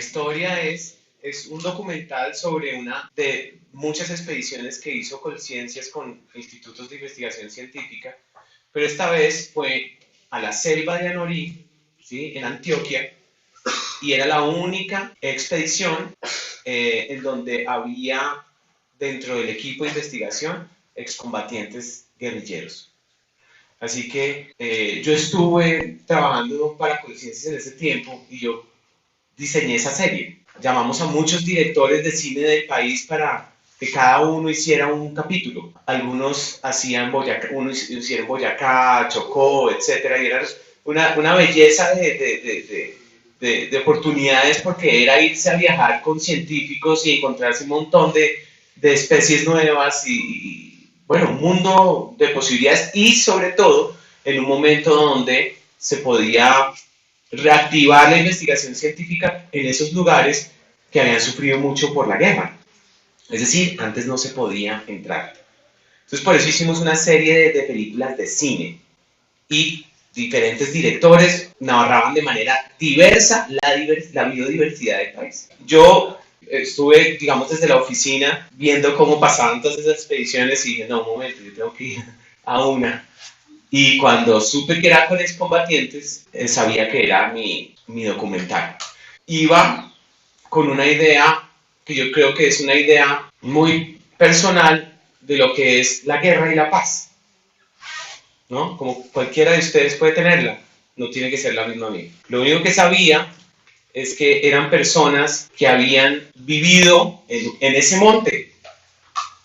historia es un documental sobre una de muchas expediciones que hizo Colciencias con institutos de investigación científica, pero esta vez fue a la selva de Anorí, ¿sí? En Antioquia, y era la única expedición en donde había dentro del equipo de investigación excombatientes guerrilleros. Así que yo estuve trabajando para Colciencias en ese tiempo y yo diseñé esa serie. Llamamos a muchos directores de cine del país para que cada uno hiciera un capítulo. Algunos hacían Boyacá, unos hicieron Boyacá, Chocó, etcétera, y era una belleza de oportunidades porque era irse a viajar con científicos y encontrarse un montón de especies nuevas y, bueno, un mundo de posibilidades y sobre todo en un momento donde se podía reactivar la investigación científica en esos lugares que habían sufrido mucho por la guerra. Es decir, antes no se podía entrar. Entonces, por eso hicimos una serie de películas de cine y diferentes directores narraban de manera diversa la biodiversidad del país. Yo estuve, digamos, desde la oficina viendo cómo pasaban todas esas expediciones y dije, no, un momento, yo tengo que ir a una. Y cuando supe que era con excombatientes, sabía que era mi documental. Iba con una idea que yo creo que es una idea muy personal de lo que es la guerra y la paz, ¿no? Como cualquiera de ustedes puede tenerla, no tiene que ser la misma mía. Lo único que sabía es que eran personas que habían vivido en ese monte,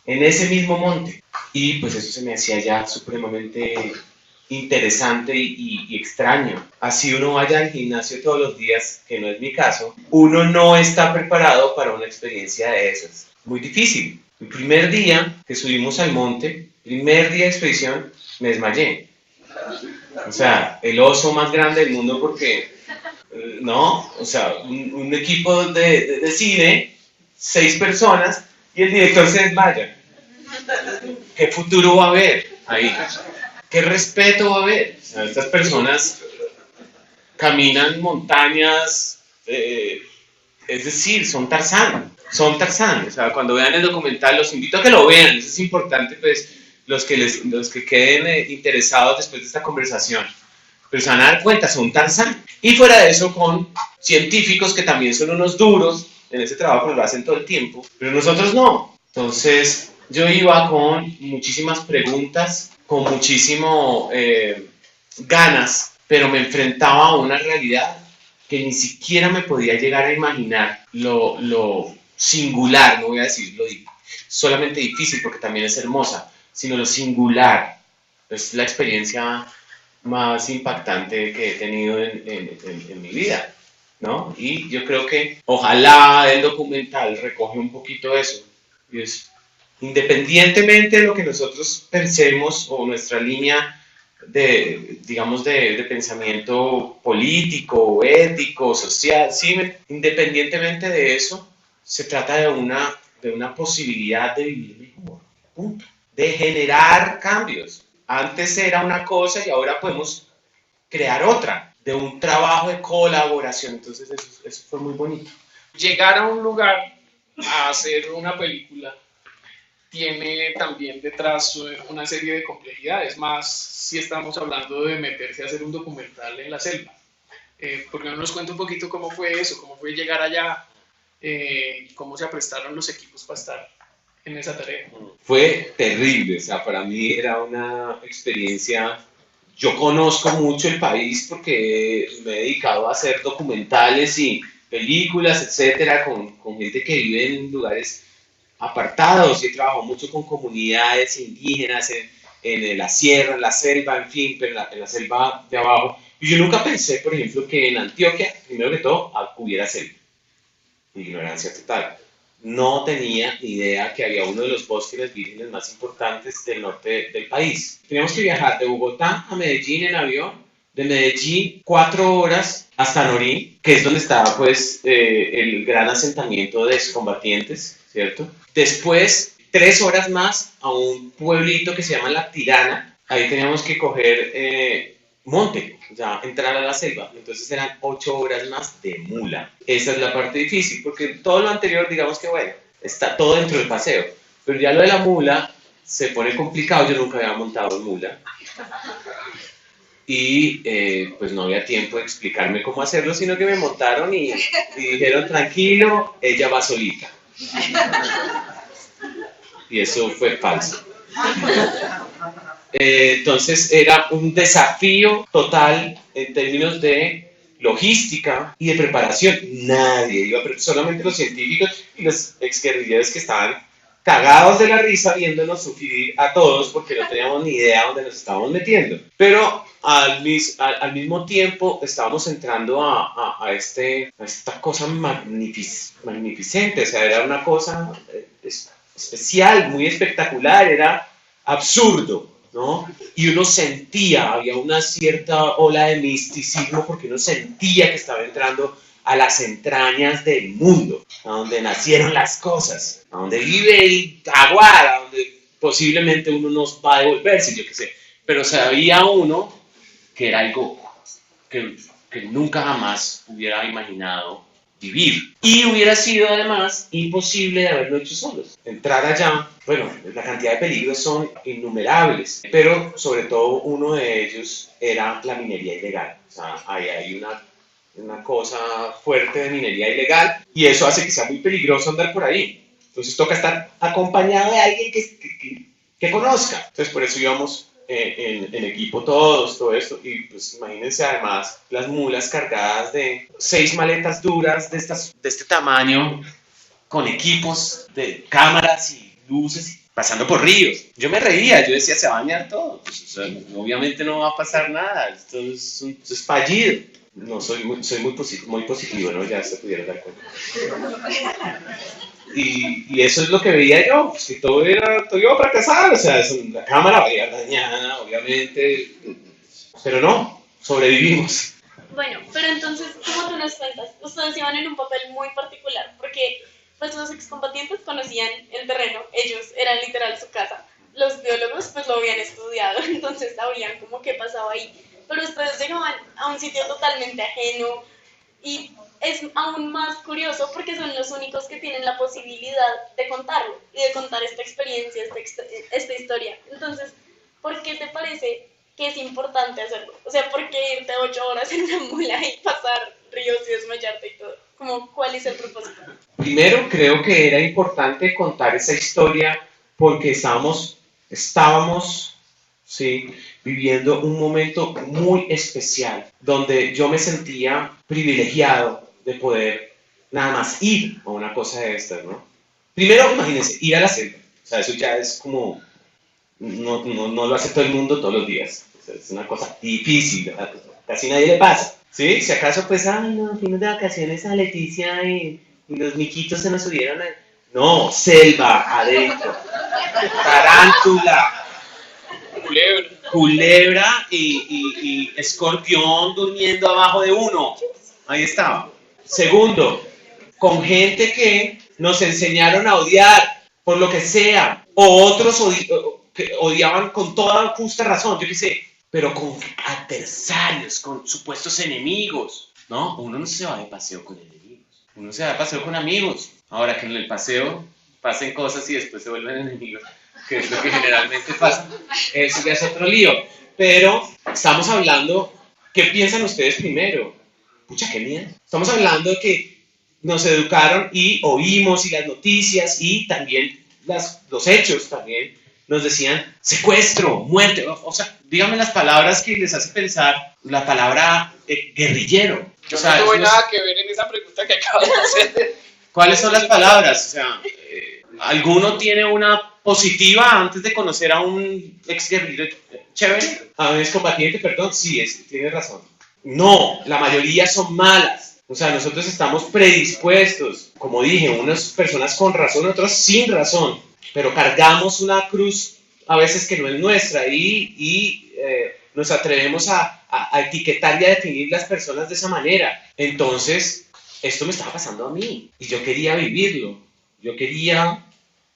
en ese mismo monte. Y pues eso se me hacía ya supremamente interesante y extraño. Así uno vaya al gimnasio todos los días, que no es mi caso, uno no está preparado para una experiencia de esas. Muy difícil. El primer día que subimos al monte, primer día de expedición, me desmayé. O sea, el oso más grande del mundo porque, no, o sea, un equipo de cine, 6 personas, y el director se desmaya. ¿Qué futuro va a haber ahí? ¿Qué respeto va a haber? O sea, estas personas caminan montañas, es decir, son Tarzán. O sea, cuando vean el documental, los invito a que lo vean, eso es importante, pues, los que queden interesados después de esta conversación. Pero se van a dar cuenta, son Tarzán. Y fuera de eso, con científicos que también son unos duros, en ese trabajo lo hacen todo el tiempo, pero nosotros no. Entonces, yo iba con muchísimas preguntas, con muchísimo ganas, pero me enfrentaba a una realidad que ni siquiera me podía llegar a imaginar lo singular, no voy a decir solamente difícil porque también es hermosa, sino lo singular. Es la experiencia más impactante que he tenido en mi vida, ¿no? Y yo creo que ojalá el documental recoge un poquito eso. Y es, independientemente de lo que nosotros pensemos o nuestra línea digamos, de pensamiento político, ético, social, ¿sí? Independientemente de eso, se trata de una posibilidad de vivir mejor, punto. De generar cambios. Antes era una cosa y ahora podemos crear otra, de un trabajo de colaboración. Entonces eso fue muy bonito. Llegar a un lugar a hacer una película tiene también detrás una serie de complejidades, más si estamos hablando de meterse a hacer un documental en la selva. ¿Por qué no nos cuenta un poquito cómo fue eso, cómo fue llegar allá, cómo se aprestaron los equipos para estar en esa tarea? Fue terrible, o sea, para mí era una experiencia. Yo conozco mucho el país porque me he dedicado a hacer documentales y películas, etcétera, con gente que vive en lugares apartados y he trabajado mucho con comunidades indígenas en la sierra, en la selva, en fin, pero en la selva de abajo. Y yo nunca pensé, por ejemplo, que en Antioquia, primero que todo, hubiera selva. Ignorancia total. No tenía ni idea que había uno de los bosques vírgenes más importantes del norte del país. Teníamos que viajar de Bogotá a Medellín en avión, de Medellín 4 horas hasta Norí, que es donde estaba pues el gran asentamiento de excombatientes, ¿cierto? Después 3 horas más a un pueblito que se llama La Tirana. Ahí teníamos que coger monte, o sea, entrar a la selva. Entonces eran 8 horas más de mula. Esa es la parte difícil, porque todo lo anterior, digamos que bueno, está todo dentro del paseo. Pero ya lo de la mula se pone complicado, yo nunca había montado en mula. Y pues no había tiempo de explicarme cómo hacerlo, sino que me montaron y dijeron, tranquilo, ella va solita. Y eso fue falso. Entonces era un desafío total en términos de logística y de preparación. Nadie iba, solamente los científicos y los exguerrilleros que estaban cagados de la risa viéndonos sufrir a todos porque no teníamos ni idea dónde nos estábamos metiendo. Pero al mismo tiempo estábamos entrando a esta cosa magnificente, o sea, era una cosa especial, muy espectacular, era absurdo, ¿no? Y uno sentía, había una cierta ola de misticismo porque uno sentía que estaba entrando a las entrañas del mundo, a donde nacieron las cosas, a donde vive el jaguar, a donde posiblemente uno nos va a devolverse, yo qué sé. Pero sabía uno que era algo que nunca jamás hubiera imaginado vivir. Y hubiera sido además imposible de haberlo hecho solos. Entrar allá, bueno, la cantidad de peligros son innumerables, pero sobre todo uno de ellos era la minería ilegal. O sea, ahí hay una cosa fuerte de minería ilegal y eso hace que sea muy peligroso andar por ahí. Entonces toca estar acompañado de alguien que conozca. Entonces por eso íbamos en equipo todos, todo esto, y pues imagínense además las mulas cargadas de 6 maletas duras de este tamaño, con equipos de cámaras y luces, pasando por ríos. Yo me reía, yo decía, se va a bañar todo, pues, o sea, obviamente no va a pasar nada, esto es fallido. No, soy muy positivo, ¿no? Ya se pudieron dar cuenta. Y eso es lo que veía yo, pues que todo iba a fracasar, o sea, la cámara va a ir dañada, obviamente, pero no, sobrevivimos. Bueno, pero entonces, ¿cómo tú nos cuentas? Ustedes iban en un papel muy particular, porque pues los excombatientes conocían el terreno, ellos eran literal su casa. Los biólogos pues lo habían estudiado, entonces sabían como qué pasaba ahí. Pero ustedes llegaban a un sitio totalmente ajeno y es aún más curioso porque son los únicos que tienen la posibilidad de contarlo y de contar esta experiencia, esta historia. Entonces, ¿por qué te parece que es importante hacerlo? O sea, ¿por qué irte 8 horas en una mula y pasar ríos y desmayarte y todo? Como, ¿cuál es el propósito? Primero, creo que era importante contar esa historia porque estábamos sí, viviendo un momento muy especial, donde yo me sentía privilegiado de poder nada más ir a una cosa de estas, ¿no? Primero, imagínense, ir a la selva. O sea, eso ya es como, no lo hace todo el mundo todos los días. O sea, es una cosa difícil, casi nadie le pasa. ¿Sí? Si acaso, pues, ay, no, fuimos de vacaciones a Leticia y los miquitos se nos subieron a... No, selva, adentro. Tarántula. Culebra y escorpión durmiendo abajo de uno. Ahí estaba. Segundo, con gente que nos enseñaron a odiar por lo que sea, o otros que odiaban con toda justa razón, yo qué sé, pero con adversarios, con supuestos enemigos, ¿no? Uno no se va de paseo con enemigos, uno se va de paseo con amigos. Ahora que en el paseo pasen cosas y después se vuelven enemigos, que es lo que generalmente pasa, eso ya es otro lío. Pero estamos hablando, ¿qué piensan ustedes primero? Pucha, qué miedo. Estamos hablando de que nos educaron y oímos y las noticias y también los hechos también nos decían secuestro, muerte. O sea, díganme las palabras que les hace pensar la palabra guerrillero. Yo no tuve nada que ver en esa pregunta que acabas de hacer. ¿Cuáles son las palabras? O sea, ¿alguno tiene una positiva antes de conocer a un ex guerrillero chévere? A un excombatiente, perdón. Sí, tiene razón. No, la mayoría son malas. O sea, nosotros estamos predispuestos, como dije, unas personas con razón, otras sin razón, pero cargamos una cruz a veces que no es nuestra y nos atrevemos a etiquetar y a definir las personas de esa manera. Entonces, esto me estaba pasando a mí y yo quería vivirlo. Yo quería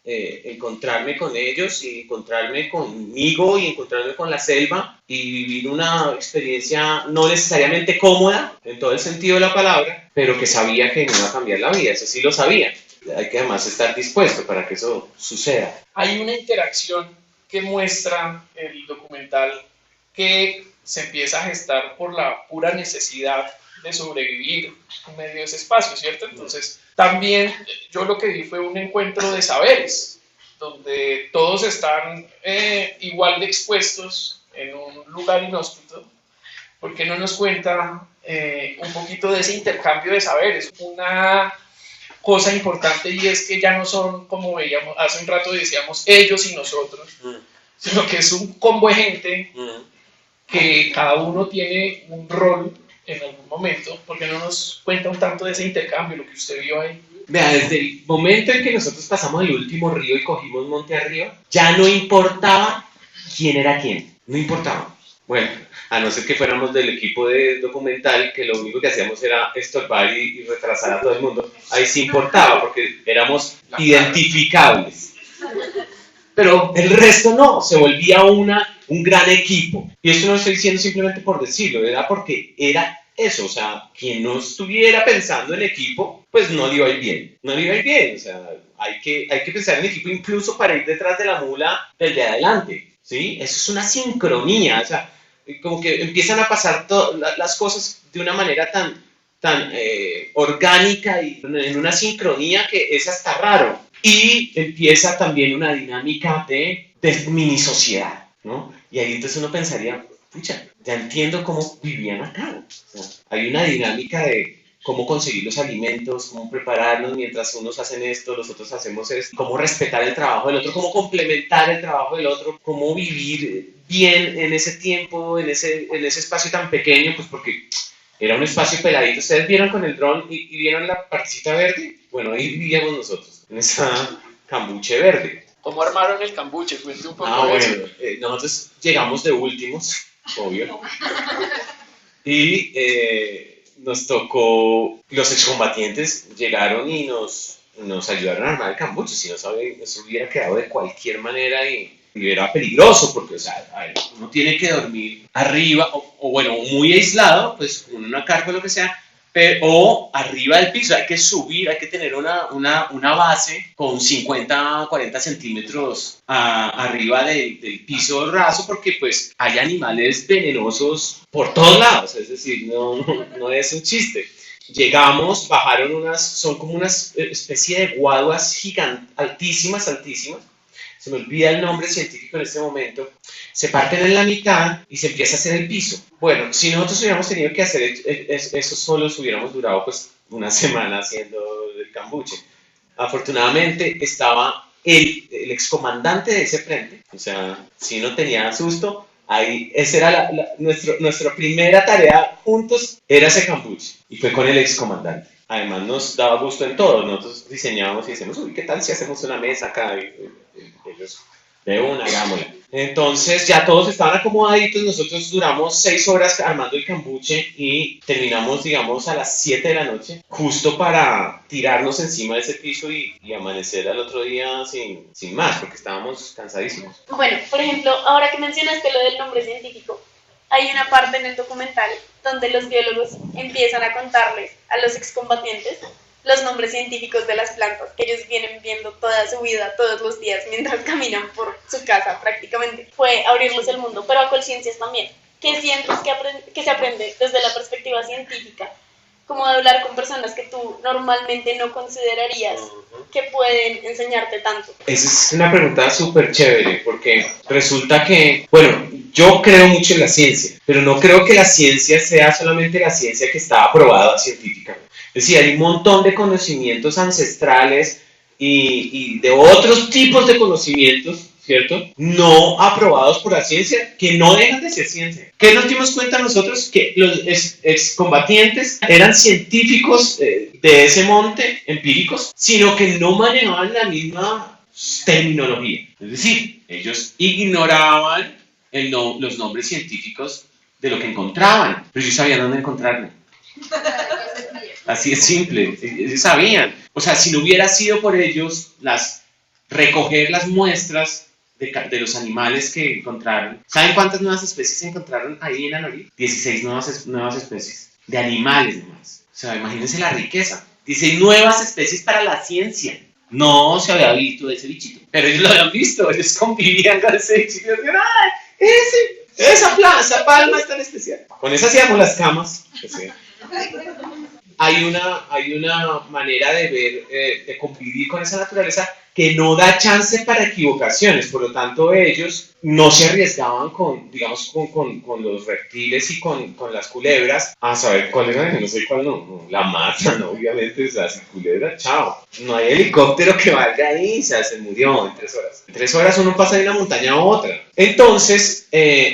encontrarme con ellos y encontrarme conmigo y encontrarme con la selva y vivir una experiencia no necesariamente cómoda en todo el sentido de la palabra, pero que sabía que no iba a cambiar la vida, eso sí lo sabía. Hay que además estar dispuesto para que eso suceda. Hay una interacción que muestra el documental que se empieza a gestar por la pura necesidad de sobrevivir en medio de ese espacio, ¿cierto? Entonces, también yo lo que vi fue un encuentro de saberes, donde todos están igual de expuestos en un lugar inhóspito. ¿Por qué no nos cuenta un poquito de ese intercambio de saberes? Una cosa importante, y es que ya no son, como veíamos hace un rato, decíamos ellos y nosotros, sino que es un combo de gente que cada uno tiene un rol en algún momento. ¿Por qué no nos cuenta un tanto de ese intercambio, lo que usted vio ahí? Vea, desde el momento en que nosotros pasamos el último río y cogimos monte arriba, ya no importaba quién era quién, no importaba. Bueno, a no ser que fuéramos del equipo de documental, que lo único que hacíamos era estorbar y retrasar a todo el mundo, ahí sí importaba, porque éramos identificables. Pero el resto no, se volvía un gran equipo. Y esto no lo estoy diciendo simplemente por decirlo, era porque era eso, o sea, quien no estuviera pensando en equipo, pues no le iba a ir bien, no le iba a ir bien, o sea, hay que pensar en equipo incluso para ir detrás de la mula del de adelante, ¿sí? Eso es una sincronía, o sea, como que empiezan a pasar las cosas de una manera tan orgánica y en una sincronía que es hasta raro. Y empieza también una dinámica de mini sociedad, ¿no? Y ahí entonces uno pensaría, pucha, ya entiendo cómo vivían acá. O sea, hay una dinámica de cómo conseguir los alimentos, cómo prepararnos mientras unos hacen esto, los otros hacemos esto, cómo respetar el trabajo del otro, cómo complementar el trabajo del otro, cómo vivir bien en ese tiempo, en ese espacio tan pequeño, pues porque era un espacio peladito. ¿Ustedes vieron con el dron y vieron la partecita verde? Bueno, ahí vivíamos nosotros, en esa cambuche verde. ¿Cómo armaron el cambuche? Cuente un poco de bueno, nosotros llegamos de últimos, obvio, y nos tocó, los excombatientes llegaron y nos ayudaron a armar el cambuche. Si no saben, eso hubiera quedado de cualquier manera y era peligroso, porque, o sea, uno tiene que dormir arriba, o bueno, muy aislado, pues con una carpa o lo que sea, o arriba del piso. Hay que subir, hay que tener una base con 50, 40 centímetros arriba del piso raso, porque pues hay animales venenosos por todos lados, es decir, no es un chiste. Llegamos, bajaron son como una especie de guaduas gigantes, altísimas, se me olvida el nombre científico en este momento, se parten en la mitad y se empieza a hacer el piso. Bueno, si nosotros hubiéramos tenido que hacer eso solos, hubiéramos durado pues una semana haciendo el cambuche. Afortunadamente estaba el excomandante de ese frente, o sea, si no tenía susto, ahí, esa era nuestra primera tarea juntos, era ese cambuche, y fue con el excomandante. Además nos daba gusto en todo, nosotros diseñábamos y decíamos, uy, ¿qué tal si hacemos una mesa acá? Y ellos, de una, hagámosla. Entonces ya todos estaban acomodaditos, nosotros duramos 6 horas armando el cambuche y terminamos, digamos, a las 7 de la noche, justo para tirarnos encima de ese piso y amanecer al otro día sin más, porque estábamos cansadísimos. Bueno, por ejemplo, ahora que mencionaste lo del nombre científico, hay una parte en el documental donde los biólogos empiezan a contarles a los excombatientes los nombres científicos de las plantas que ellos vienen viendo toda su vida, todos los días, mientras caminan por su casa prácticamente. Fue abrirles el mundo, pero a conciencias también. ¿Qué sientes que se aprende desde la perspectiva científica? Como de hablar con personas que tú normalmente no considerarías que pueden enseñarte tanto. Esa es una pregunta súper chévere, porque resulta que, bueno, yo creo mucho en la ciencia, pero no creo que la ciencia sea solamente la ciencia que está aprobada científicamente. Es decir, hay un montón de conocimientos ancestrales y de otros tipos de conocimientos, ¿cierto? No aprobados por la ciencia, que no dejan de ser ciencia. ¿Qué nos dimos cuenta nosotros? Que los excombatientes eran científicos de ese monte, empíricos, sino que no manejaban la misma terminología. Es decir, ellos ignoraban los nombres científicos de lo que encontraban, pero ellos sabían dónde encontrarlo. Así es simple, ellos sabían. O sea, si no hubiera sido por ellos, las recoger las muestras de los animales que encontraron. ¿Saben cuántas nuevas especies se encontraron ahí en Anorí? 16 nuevas especies de animales nomás. O sea, imagínense la riqueza. 16 nuevas especies para la ciencia. No se había visto ese bichito, pero ellos lo habían visto, ellos convivían con ese bichito y decían, ¡ay! Esa palma es tan especial. Con esa hacíamos las camas. Hay una manera de ver, de convivir con esa naturaleza que no da chance para equivocaciones, por lo tanto ellos no se arriesgaban con los reptiles y con las culebras a saber cuál era, no sé cuál no, la matan, obviamente, o sea, sin culebra, chao, no hay helicóptero que valga ahí, o sea, se murió en 3 horas. En 3 horas uno pasa de una montaña a otra. Entonces,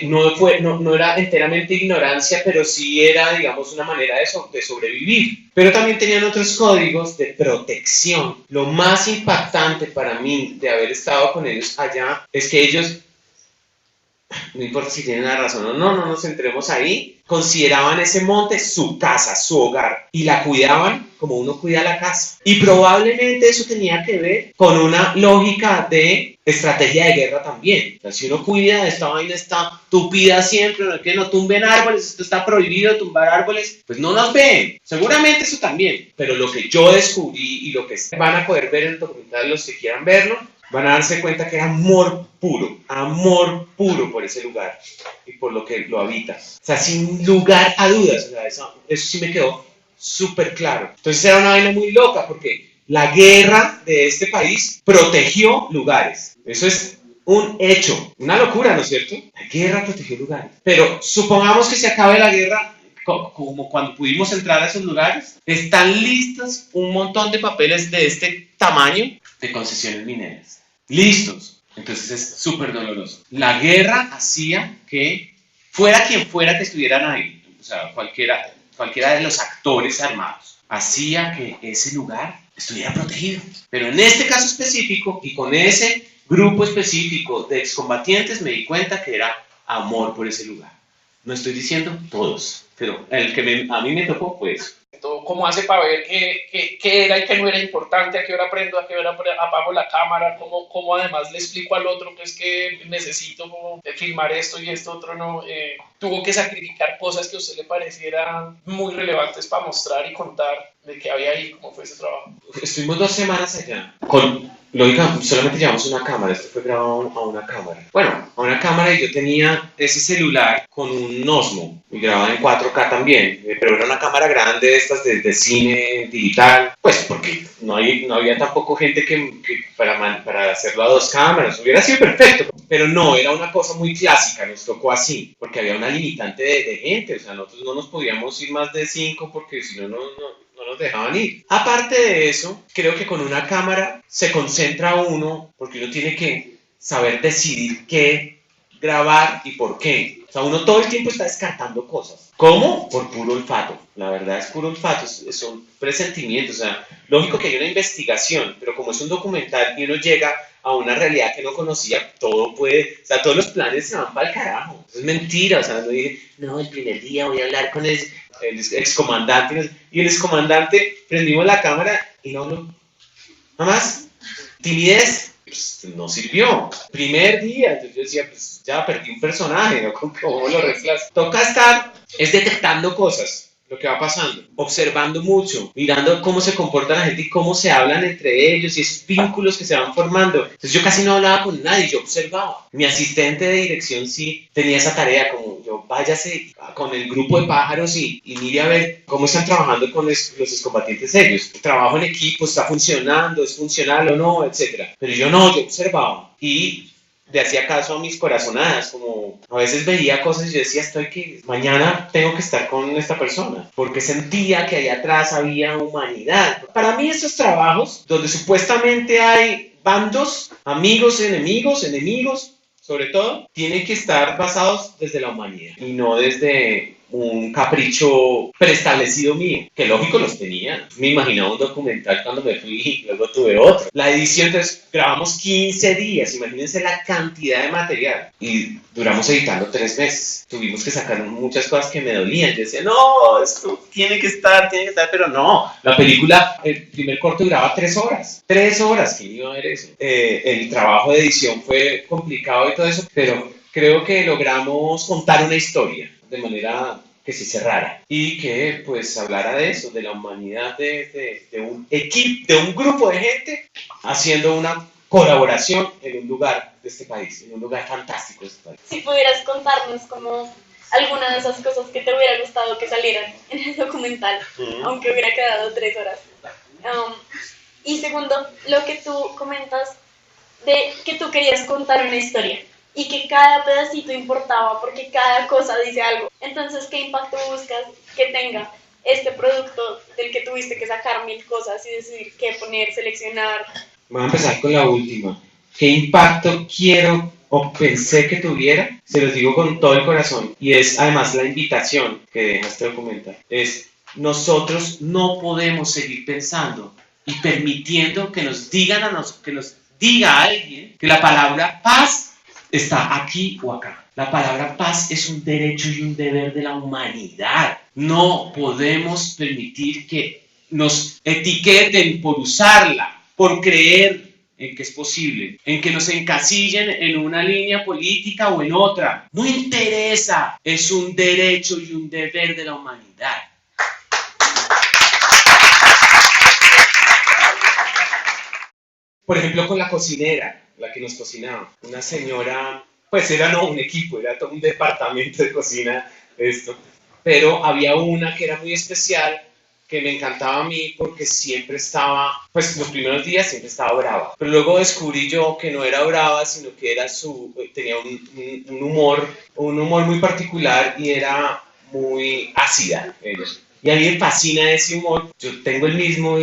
no era enteramente ignorancia, pero sí era, digamos, una manera de sobrevivir. Pero también tenían otros códigos de protección. Lo más impactante para mí de haber estado con ellos allá es que ellos, no importa si tienen la razón o no nos centremos ahí, consideraban ese monte su casa, su hogar, y la cuidaban como uno cuida la casa. Y probablemente eso tenía que ver con una lógica de estrategia de guerra también. O sea, si uno cuida, esta vaina está tupida siempre, no es que no tumben árboles, esto está prohibido tumbar árboles, pues no nos ven. Seguramente eso también. Pero lo que yo descubrí y lo que van a poder ver en el documental, los que quieran verlo, van a darse cuenta que era amor puro por ese lugar y por lo que lo habita. O sea, sin lugar a dudas, o sea, eso sí me quedó súper claro. Entonces era una vaina muy loca porque la guerra de este país protegió lugares. Eso es un hecho, una locura, ¿no es cierto? La guerra protegió lugares. Pero supongamos que se acabe la guerra, como cuando pudimos entrar a esos lugares, están listos un montón de papeles de este tamaño de concesiones mineras. Listos. Entonces es súper doloroso. La guerra hacía que fuera quien fuera que estuvieran ahí, o sea, cualquiera de los actores armados, hacía que ese lugar estuviera protegido. Pero en este caso específico y con ese grupo específico de excombatientes me di cuenta que era amor por ese lugar. No estoy diciendo todos, pero el que a mí me tocó fue eso. ¿Cómo hace para ver qué era y qué no era importante? ¿A qué hora prendo? ¿A qué hora apago la cámara? ¿Cómo además le explico al otro que es que necesito filmar esto y esto otro no? Tuvo que sacrificar cosas que a usted le parecieran muy relevantes para mostrar y contar de qué había ahí, cómo fue ese trabajo. Estuvimos 2 semanas allá. Lógica, solamente llevamos una cámara, esto fue grabado a una cámara. Bueno, a una cámara, y yo tenía ese celular con un Osmo y grababa en 4K también, pero era una cámara grande de estas de cine digital, pues porque no había tampoco gente que para hacerlo a 2 cámaras, hubiera sido perfecto, pero no, era una cosa muy clásica, nos tocó así, porque había una limitante de gente, o sea, nosotros no nos podíamos ir más de 5 porque si no nos dejaban ir. Aparte de eso, creo que con una cámara se concentra uno, porque uno tiene que saber decidir qué grabar y por qué. O sea, uno todo el tiempo está descartando cosas. ¿Cómo? Por puro olfato. La verdad es puro olfato, son presentimientos. O sea, lógico que hay una investigación, pero como es un documental y uno llega a una realidad que no conocía, todos los planes se van para el carajo. Eso es mentira, o sea, no dije, no, el primer día voy a hablar con el excomandante, y el excomandante prendimos la cámara y no, nada más, timidez, pues no sirvió. Primer día, entonces yo decía, pues ya perdí un personaje, ¿no? ¿Cómo lo reemplazo? Toca estar, detectando cosas, lo que va pasando, observando mucho, mirando cómo se comporta la gente y cómo se hablan entre ellos y esos vínculos que se van formando. Entonces yo casi no hablaba con nadie, yo observaba. Mi asistente de dirección sí tenía esa tarea, como yo váyase con el grupo de pájaros y mire a ver cómo están trabajando con los excombatientes ellos. El trabajo en equipo está funcionando, es funcional o no, etc. Pero yo observaba y le hacía caso a mis corazonadas, como a veces veía cosas y yo decía, mañana tengo que estar con esta persona, porque sentía que allá atrás había humanidad. Para mí esos trabajos, donde supuestamente hay bandos, amigos, enemigos, sobre todo, tienen que estar basados desde la humanidad y no desde un capricho preestablecido mío, que lógico los tenía. Me imaginaba un documental cuando me fui y luego tuve otro. La edición, entonces grabamos 15 días, imagínense la cantidad de material. Y duramos editando 3 meses. Tuvimos que sacar muchas cosas que me dolían. Yo decía, no, esto tiene que estar, pero no. La película, el primer corto duraba 3 horas. 3 horas, ¿quién iba a ver eso? El trabajo de edición fue complicado y todo eso, pero creo que logramos contar una historia de manera que se cerrara y que pues hablara de eso, de la humanidad de un equipo, de un grupo de gente haciendo una colaboración en un lugar de este país, en un lugar fantástico de este país. Si pudieras contarnos como alguna de esas cosas que te hubiera gustado que salieran en el documental, aunque hubiera quedado 3 horas. Y segundo, lo que tú comentas de que tú querías contar una historia y que cada pedacito importaba porque cada cosa dice algo. Entonces, ¿qué impacto buscas que tenga este producto del que tuviste que sacar 1000 cosas y decidir qué poner, seleccionar? Voy a empezar con la última. ¿Qué impacto quiero o pensé que tuviera? Se los digo con todo el corazón. Y es además la invitación que deja este documental. Es, nosotros no podemos seguir pensando y permitiendo que nos digan que nos diga alguien que la palabra paz está aquí o acá. La palabra paz es un derecho y un deber de la humanidad. No podemos permitir que nos etiqueten por usarla, por creer en que es posible, en que nos encasillen en una línea política o en otra. No interesa, es un derecho y un deber de la humanidad. Por ejemplo, con la cocinera, la que nos cocinaba, una señora, pues era no un equipo, era todo un departamento de cocina, esto, pero había una que era muy especial, que me encantaba a mí porque siempre estaba, pues los primeros días siempre estaba brava, pero luego descubrí yo que no era brava, sino que era tenía un humor muy particular y era muy ácida ella. Y a mí me fascina ese humor, yo tengo el mismo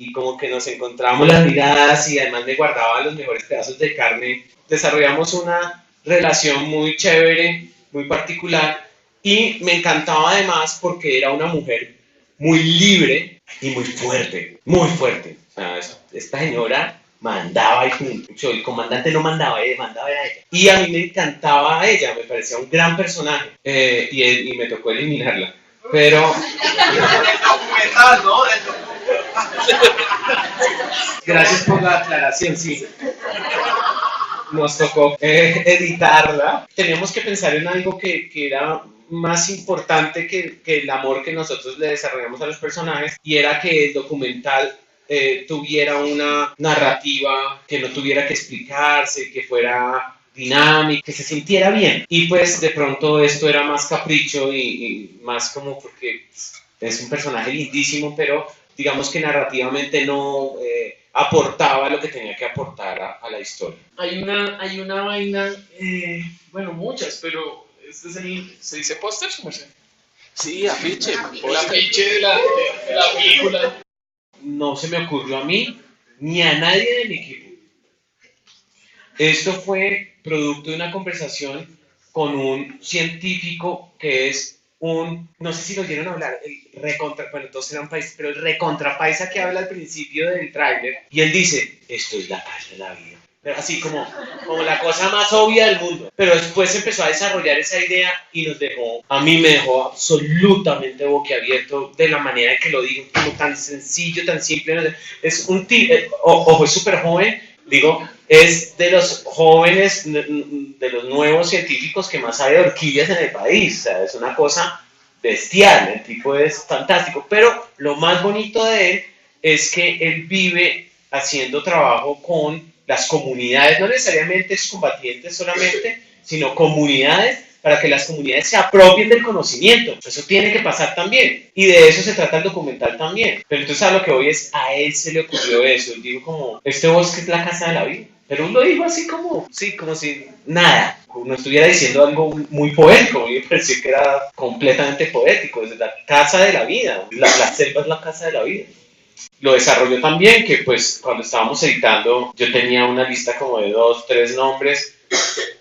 y como que nos encontramos las miradas y además me guardaba los mejores pedazos de carne. Desarrollamos una relación muy chévere, muy particular y me encantaba además porque era una mujer muy libre y muy fuerte, muy fuerte. O sea, esta señora mandaba y punto. El comandante no mandaba, mandaba era ella. Y a mí me encantaba a ella, me parecía un gran personaje y me tocó eliminarla. Pero... Gracias por la aclaración, sí. Nos tocó editarla. Teníamos que pensar en algo que era más importante que el amor que nosotros le desarrollamos a los personajes y era que el documental tuviera una narrativa que no tuviera que explicarse, que fuera dinámica, que se sintiera bien. Y pues de pronto esto era más capricho y más como porque es un personaje lindísimo, pero digamos que narrativamente no aportaba lo que tenía que aportar a la historia. Hay una vaina, bueno, muchas, pero este ¿se dice póster, o sea? Sí, afiche. El afiche de la película. No se me ocurrió a mí ni a nadie de mi equipo. Esto fue producto de una conversación con un científico que es no sé si lo oyeron hablar, bueno, todos eran países, pero el recontrapaisa que habla al principio del tráiler, y él dice, esto es la casa de la vida. Pero así como la cosa más obvia del mundo. Pero después empezó a desarrollar esa idea y a mí me dejó absolutamente boquiabierto de la manera en que lo digo, como tan sencillo, tan simple. Es un tipo, ojo, es súper joven, digo, es de los jóvenes, de los nuevos científicos que más sabe de orquídeas en el país. O sea, es una cosa bestial, el tipo es fantástico. Pero lo más bonito de él es que él vive haciendo trabajo con las comunidades, no necesariamente excombatientes solamente, sino comunidades, para que las comunidades se apropien del conocimiento. Eso tiene que pasar también. Y de eso se trata el documental también. Pero entonces a lo que voy es, a él se le ocurrió eso. Él dijo como, este bosque es la casa de la vida. Pero él lo dijo así como si nada. No estuviera diciendo algo muy poético. Me pareció que era completamente poético. Es la casa de la vida. La selva es la casa de la vida. Lo desarrolló también, que pues cuando estábamos editando, yo tenía una lista como de 2, 3 nombres.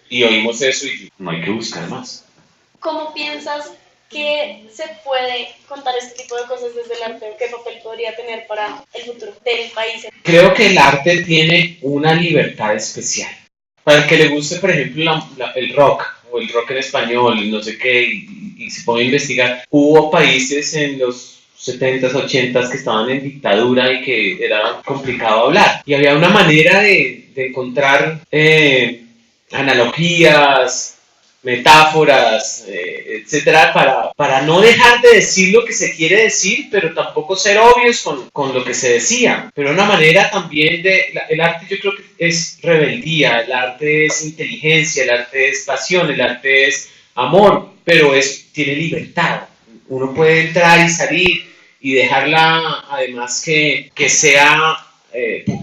Y oímos eso y no hay que buscar más. ¿Cómo piensas ¿qué se puede contar este tipo de cosas desde el arte? ¿Qué papel podría tener para el futuro del país? Creo que el arte tiene una libertad especial. Para el que le guste, por ejemplo, el rock, o el rock en español, no sé qué, y se pone a investigar, hubo países en los 70s, 80s que estaban en dictadura y que era complicado hablar. Y había una manera de encontrar analogías, metáforas, etcétera, para no dejar de decir lo que se quiere decir, pero tampoco ser obvios con lo que se decía. Pero una manera también el arte yo creo que es rebeldía, el arte es inteligencia, el arte es pasión, el arte es amor, pero tiene libertad. Uno puede entrar y salir y dejarla además que sea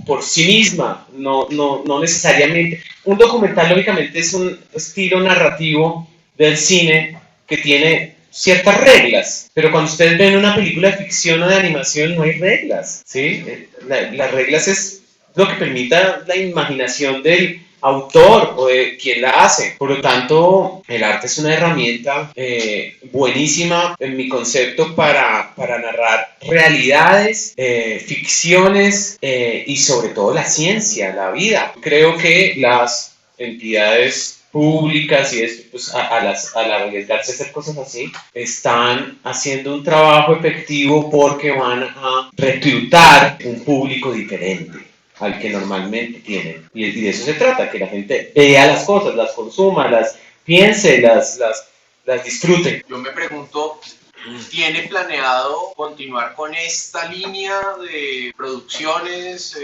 por sí misma, no necesariamente. Un documental, lógicamente, es un estilo narrativo del cine que tiene ciertas reglas, pero cuando ustedes ven una película de ficción o de animación no hay reglas, ¿sí? Las reglas es lo que permita la imaginación del autor o de quien la hace. Por lo tanto, el arte es una herramienta buenísima en mi concepto para narrar realidades, ficciones y sobre todo la ciencia, la vida. Creo que las entidades públicas y esto, pues, al arriesgarse a hacer cosas así, están haciendo un trabajo efectivo porque van a reclutar un público diferente al que normalmente tienen. Y de eso se trata, que la gente vea las cosas, las consuma, las piense, las disfrute. Yo me pregunto, ¿tiene planeado continuar con esta línea de producciones?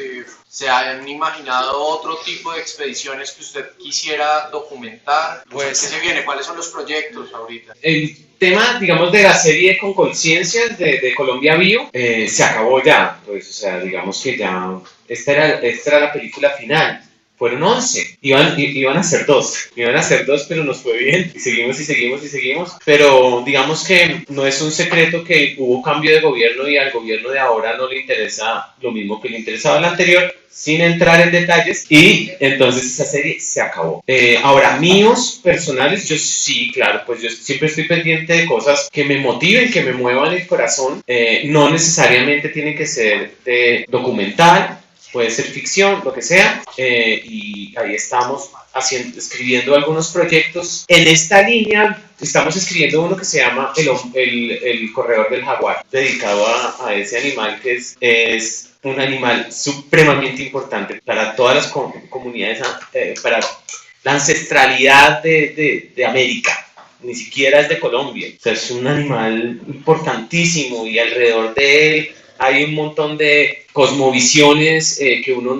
¿Se han imaginado otro tipo de expediciones que usted quisiera documentar? Pues, ¿qué se viene? ¿Cuáles son los proyectos ahorita? El tema, digamos, de la serie con conciencias de Colombia Bio se acabó ya. Pues, o sea, digamos que ya esta era la película final. Fueron 11, iban a ser dos, pero nos fue bien, y seguimos, pero digamos que no es un secreto que hubo cambio de gobierno y al gobierno de ahora no le interesa lo mismo que le interesaba al anterior, sin entrar en detalles, y entonces esa serie se acabó. Ahora, míos personales, yo sí, claro, pues yo siempre estoy pendiente de cosas que me motiven, que me muevan el corazón, no necesariamente tienen que ser de documental, puede ser ficción, lo que sea, y ahí estamos escribiendo algunos proyectos. En esta línea estamos escribiendo uno que se llama el Corredor del Jaguar, dedicado a ese animal que es un animal supremamente importante para todas las comunidades, para la ancestralidad de América. Ni siquiera es de Colombia, o sea, es un animal importantísimo y alrededor de él hay un montón de cosmovisiones que uno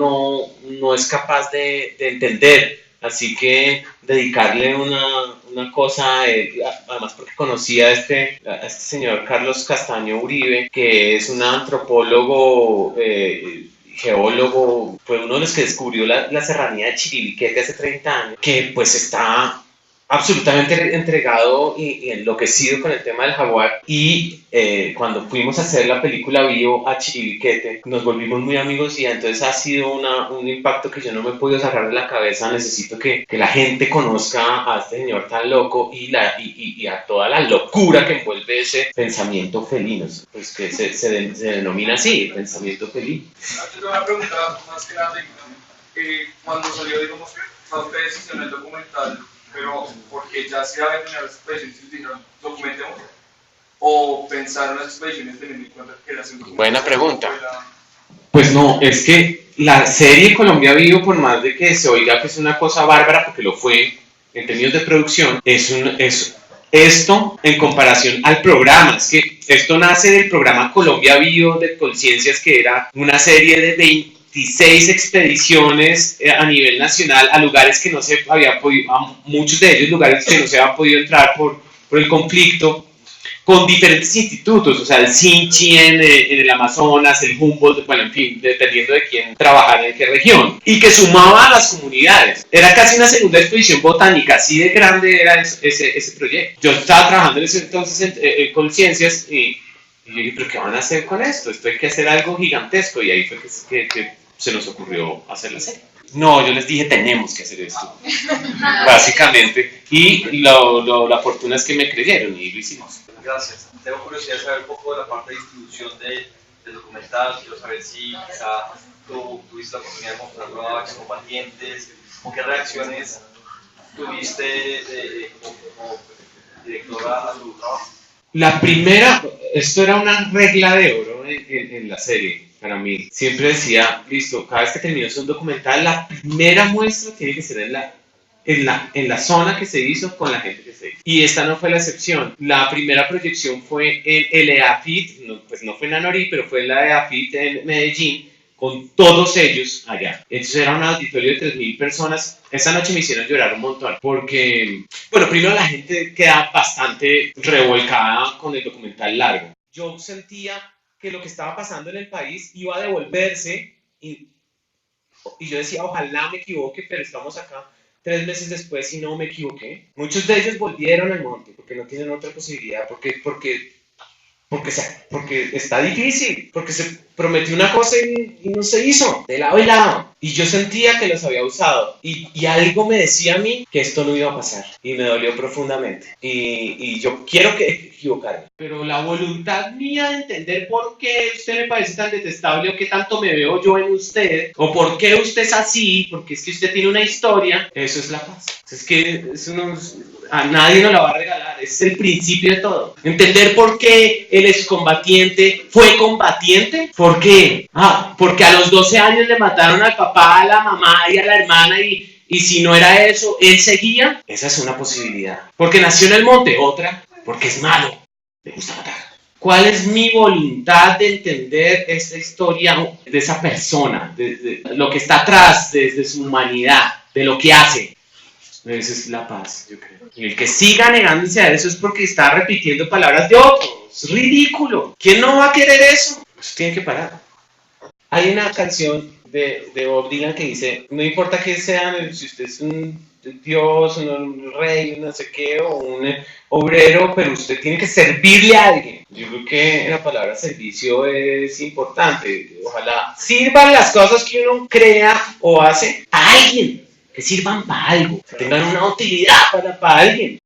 no es capaz de entender. Así que dedicarle una cosa, además porque conocí a este señor Carlos Castaño Uribe, que es un antropólogo, geólogo, fue uno de los que descubrió la serranía de Chiribiquete hace 30 años, que pues está absolutamente entregado y enloquecido con el tema del jaguar, y cuando fuimos a hacer la película Bio a Chiribiquete nos volvimos muy amigos y entonces ha sido un impacto que yo no me he podido sacar de la cabeza. Necesito que la gente conozca a este señor tan loco y a toda la locura que envuelve ese pensamiento felino, pues que se denomina así, el pensamiento felino. Yo una pregunta más que nada, cuando salió, digamos, ustedes hicieron el documental, pero porque ya se habían tenido las expediciones y dijeron, documentemos, o pensaron las expediciones teniendo en cuenta que era un documental. Buena pregunta. Pues no, es que la serie Colombia Vivo, por más de que se oiga que es una cosa bárbara, porque lo fue en términos de producción, es esto en comparación al programa. Es que esto nace del programa Colombia Vivo de Conciencias, que era una serie de 26 expediciones a nivel nacional a lugares que no se había podido, a muchos de ellos lugares que no se había podido entrar por el conflicto, con diferentes institutos, o sea, el Sinchi en el Amazonas, el Humboldt, bueno, en fin, dependiendo de quién trabajara en qué región, y que sumaba a las comunidades. Era casi una segunda expedición botánica, así de grande era ese proyecto. Yo estaba trabajando en ese entonces en Conciencias y yo dije, ¿pero qué van a hacer con esto? Esto hay que hacer algo gigantesco, y ahí fue que se nos ocurrió hacer la serie. No, yo les dije, tenemos que hacer esto, básicamente. Y la fortuna es que me creyeron y lo hicimos. Gracias. Tengo curiosidad de saber un poco de la parte de distribución del documental. Quiero saber si quizá tú tuviste la oportunidad de mostrarlo a excombatientes, o qué reacciones tuviste como directora a tu trabajo. La primera, esto era una regla de oro en la serie, para mí. Siempre decía, listo, cada vez que terminas un documental, la primera muestra tiene que ser en la zona que se hizo con la gente que se hizo. Y esta no fue la excepción. La primera proyección fue en el EAFIT, pues no fue en Anorí, pero fue en la EAFIT en Medellín, con todos ellos allá. Entonces era un auditorio de 3.000 personas. Esa noche me hicieron llorar un montón, porque, bueno, primero la gente queda bastante revolcada con el documental largo. Yo sentía que lo que estaba pasando en el país iba a devolverse y yo decía, ojalá me equivoque, pero estamos acá 3 meses después y no me equivoqué. Muchos de ellos volvieron al monte porque no tienen otra posibilidad, porque está difícil, porque se prometió una cosa y no se hizo, de lado y lado. Y yo sentía que los había usado. Y algo me decía a mí que esto no iba a pasar. Y me dolió profundamente. Y yo quiero equivocarme. Pero la voluntad mía de entender por qué usted me parece tan detestable o qué tanto me veo yo en usted, o por qué usted es así, porque es que usted tiene una historia, eso es la paz. Es que a nadie nos la va a regalar, es el principio de todo. Entender por qué el excombatiente fue combatiente. ¿Por qué? Porque a los 12 años le mataron al papá, a la mamá y a la hermana y si no era eso, él seguía. Esa es una posibilidad. Porque nació en el monte, otra, porque es malo, le gusta matar. ¿Cuál es mi voluntad de entender esta historia de esa persona, de lo que está atrás, desde su humanidad, de lo que hace? Esa es la paz, yo creo. Y el que siga negándose a eso es porque está repitiendo palabras de otros. Es ridículo. ¿Quién no va a querer eso? Eso tiene que parar. Hay una canción de Bob Dylan que dice, no importa que sean, si usted es un dios, un rey, no sé qué, o un obrero, pero usted tiene que servirle a alguien. Yo creo que la palabra servicio es importante. Ojalá sirvan las cosas que uno crea o hace a alguien. Que sirvan para algo, que tengan una utilidad para alguien.